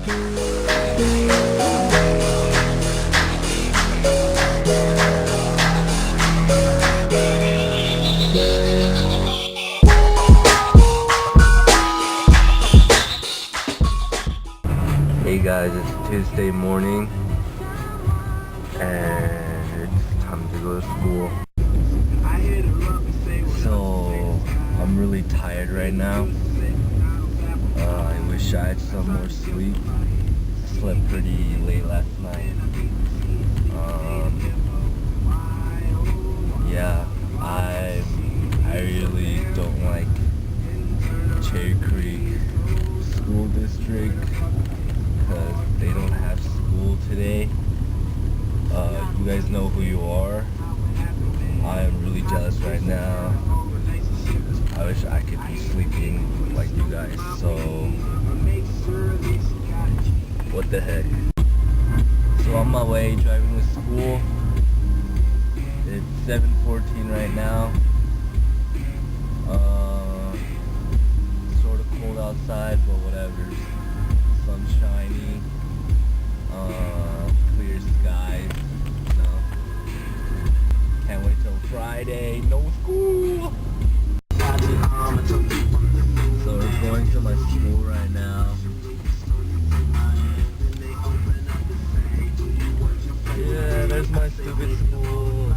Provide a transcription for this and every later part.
Hey guys, it's Tuesday morning and it's time to go to school. So I'm really tired right now. I wish I had some more sleep. Slept pretty late last night. Yeah, I really don't like Cherry Creek School District because they don't have school today. You guys know who you are. I am really jealous right now. I wish I could be sleeping like you guys. So, what the heck? So on my way driving to school. It's 7:14 right now. Sort of cold outside, but whatever. Sun's shiny. Clear skies. No. Can't wait till Friday. No school. So we're going to my school right now. Yeah, there's my stupid school.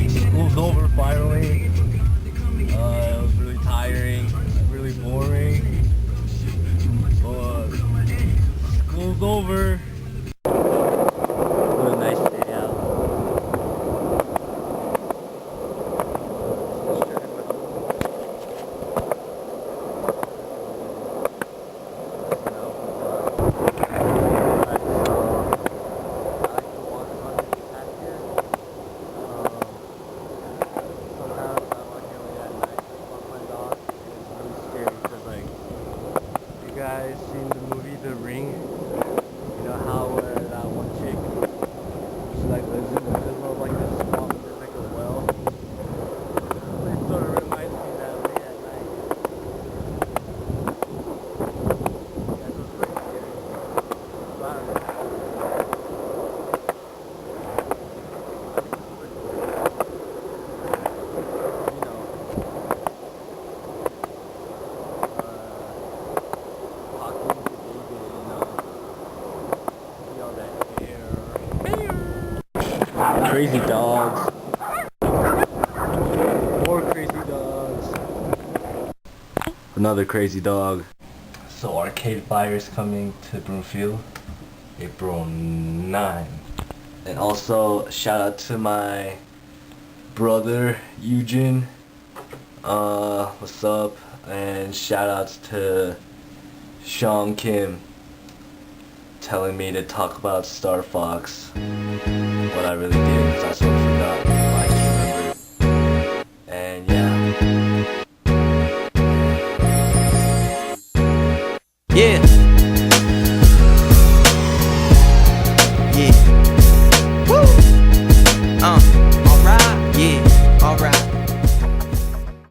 School's over finally. It was really tiring, really boring. But school's over. What a nice day out. Guys seen the movie The Ring? You know how that one chick, she like lives in the middle of like this swamp, there's like a well. It sort of reminds me of that late at night. That was pretty scary. But I don't know. Crazy dogs. More crazy dogs. Another crazy dog. So Arcade Fire is coming to Broomfield April 9. And also shout out to my brother Eugene. What's up? And shout outs to Sean Kim telling me to talk about Star Fox. What I really did, because I sort of forgot. I can't remember. And yeah. Yeah.